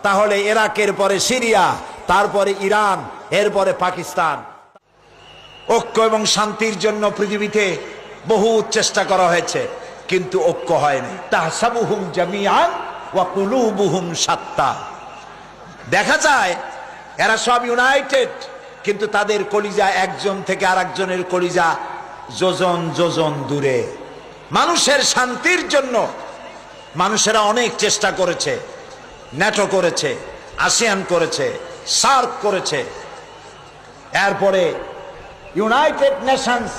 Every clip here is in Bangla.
তাহলে ইরাকের পরে সিরিয়া, তারপরে ইরান, এরপরে পাকিস্তান। ঐক্য এবং শান্তির জন্য পৃথিবীতে বহু চেষ্টা করা হয়েছে, কিন্তু ঐক্য হয়নি। তাহসাবুহুম জামিআন ওয়া কুলুবুহুম শাত্তা। দেখা যায় এরা সব ইউনাইটেড, কিন্তু তাদের কলিজা একজন থেকে আরেকজনের কলিজা যোজন যোজন দূরে। মানুষের শান্তির জন্য মানুষেরা অনেক চেষ্টা করেছে, ন্যাটো করেছে, আসিয়ান করেছে, সার্ক করেছে, এরপরে ইউনাইটেড নেশনস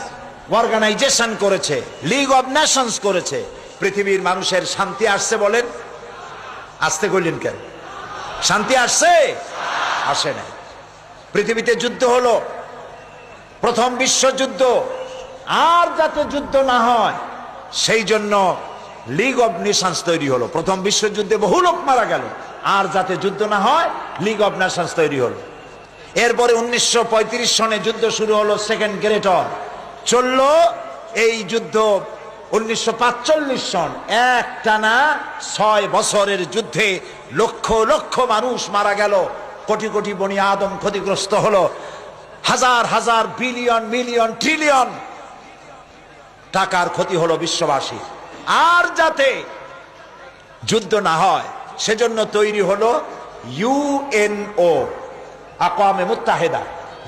অর্গানাইজেশন করেছে, লিগ অব নেশনস করেছে। পৃথিবীর মানুষের শান্তি আসছে বলেন? আসতে কইলেন কেন? শান্তি আসছে? আসে না। পৃথিবীতে যুদ্ধ হলো, প্রথম বিশ্বযুদ্ধ, আর যাতে যুদ্ধ না হয় সেই জন্য লিগ অব নেশনস তৈরি হলো। প্রথম বিশ্বযুদ্ধে বহু লোক মারা গেল, আর যাতে যুদ্ধ না হয় লিগ অব নেশনস তৈরি হলো। এরপরে 1935 সনে যুদ্ধ শুরু হলো, সেকেন্ড গ্রেট ওয়ার চলল। এই যুদ্ধ 1945 সন, একটানা 6 বছরের যুদ্ধে লক্ষ লক্ষ মানুষ মারা গেল, কোটি কোটি বনি আদম ক্ষতিগ্রস্ত হলো, হাজার হাজার বিলিয়ন মিলিয়ন ট্রিলিয়ন টাকার ক্ষতি হলো বিশ্ববাসী। আর যাতে যুদ্ধ না হয় সেজন্য তৈরি হলো ইউএনও, আকওয়ামে মুত্তাহিদা,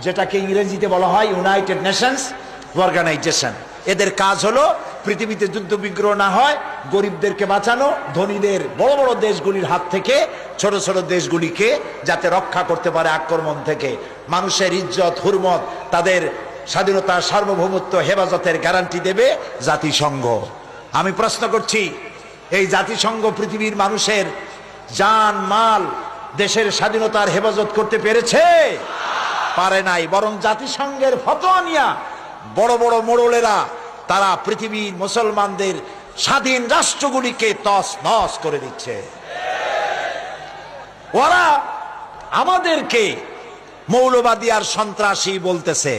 যেটাকে ইংরেজিতে বলা হয় ইউনাইটেড নেশনস অর্গানাইজেশন। এদের কাজ হলো পৃথিবীতে যুদ্ধ বিগ্রহ না হয়, গরিবদেরকে বাঁচানো, ধনীদের বড় বড় দেশগুলির হাত থেকে ছোট ছোট দেশগুলিকে যাতে রক্ষা করতে পারে আক্রমণ থেকে। মানুষের ইজ্জত হুরমত, তাদের স্বাধীনতা সার্বভৌমত্ব হেফাজতের গ্যারান্টি দেবে জাতিসংঘ। আমি প্রশ্ন করছি, এই জাতিসংঘ পৃথিবীর মানুষের জান মাল, দেশের স্বাধীনতার হেফাজত করতে পেরেছে? পারে নাই। বরং জাতিসংঘের ফতোয়া নিয়া বড় বড় মোড়লেরা তারা পৃথিবীর মুসলমানদের স্বাধীন রাষ্ট্রগুলিকে তস নস করে দিচ্ছে। ওরা আমাদেরকে মৌলবাদী আর সন্ত্রাসী বলতেছে,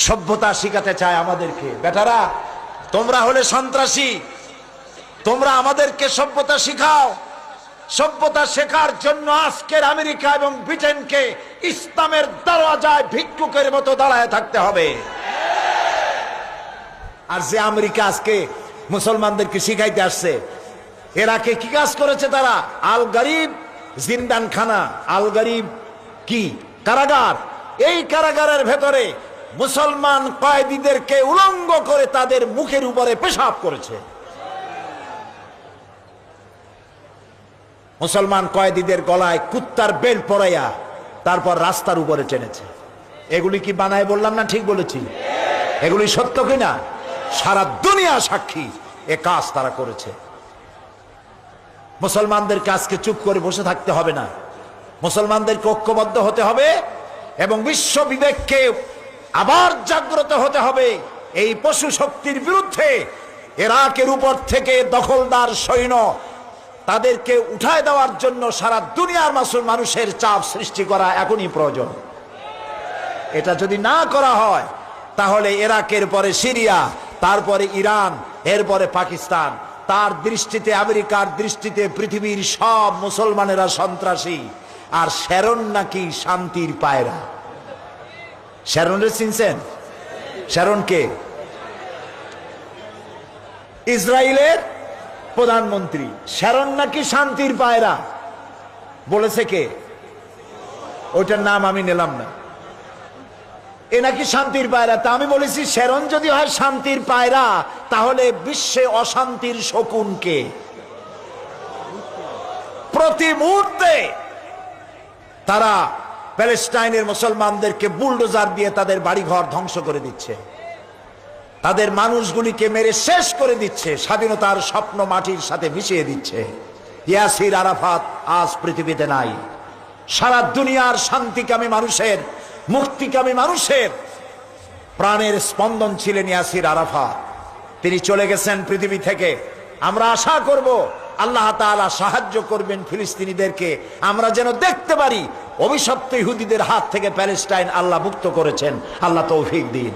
সভ্যতা শিখাতে চায় আমাদেরকে। বেটারা, তোমরা হলে সন্ত্রাসী, তোমরা আমাদেরকে সভ্যতা শিখাও। সভ্যতা শেখার জন্য আজকের আমেরিকা এবং ব্রিটেনকে ইসলামের দরওয়াজায় ভিক্ষুকের মতো দাঁড়ায় থাকতে হবে। আর যে আমেরিকা আজকে মুসলমানদেরকে শিখাইতে আসছে, এরাকে কি কাজ করেছে তারা? আল গরিব জিন্দানখানা, আল গরিব কি কারাগার, এই কারাগারের ভেতরে মুসলমান কয়েদিদেরকে উলঙ্গ করে তাদের মুখের উপরে পেশাব করেছে। মুসলমান কয়েদিদের গলায় কুত্তার বেল্ট পরাইয়া তারপর রাস্তার উপরে টেনেছে। এগুলি কি বানায় বললাম না? ঠিক বলেছি? এগুলি সত্য কিনা? সারা দুনিয়া সাক্ষী, এ কাজ তারা করেছে। মুসলমানদেরকে আজকে চুপ করে বসে থাকতে হবে না, মুসলমানদেরকে ঐক্যবদ্ধ হতে হবে এবং বিশ্ব বিবেককে আবার জাগ্রত হতে হবে। এই পশু শক্তির বিরুদ্ধে ইরাকের উপর থেকে দখলদার সৈন্য তাদেরকে উঠায় দেওয়ার জন্য সারা দুনিয়ার মানুষের চাপ সৃষ্টি করা এখনই প্রয়োজন। এটা যদি না করা হয় তাহলে ইরাকের পরে সিরিয়া, তারপরে ইরান, এরপরে পাকিস্তান। তার দৃষ্টিতে, আমেরিকার দৃষ্টিতে পৃথিবীর সব মুসলমানেরা সন্ত্রাসী। আর শ্যারন নাকি শান্তির পায়রা। শ্যারনের চিনছেন? শ্যারনকে ইসরায়েলের প্রধানমন্ত্রী। শ্যারন নাকি শান্তির পায়রা বলেছে কে? ওইটার নাম আমি নিলাম না। এ নাকি শান্তির পায়রা। তা আমি বলেছি, শ্যারন যদি হয় শান্তির পায়রা, তাহলে বিশ্বে অশান্তির শকুন কে? প্রতি মুহূর্তে তারা প্যালেস্টাইনের মুসলমানদেরকে বুলডোজার দিয়ে তাদের বাড়িঘর ধ্বংস করে দিচ্ছে, তাদের মানুষগুলিকে মেরে শেষ করে দিচ্ছে, স্বাধীনতার স্বপ্ন মাটির সাথে মিশিয়ে দিচ্ছে। ইয়াসির আরাফাত আজ পৃথিবীতে নাই। সারা দুনিয়ার শান্তিকামী মানুষের, মুক্তিকামী মানুষের প্রাণের স্পন্দন ছিলেন ইয়াসির আরাফাত। তিনি চলে গেছেন পৃথিবী থেকে। আমরা আশা করব আল্লাহ তাআলা সাহায্য করবেন ফিলিস্তিনিদেরকে, আমরা যেন দেখতে পারি অভিশপ্ত ইহুদিদের হাত থেকে প্যালেস্টাইন আল্লাহ মুক্ত করেছেন। আল্লাহ তৌফিক দিন।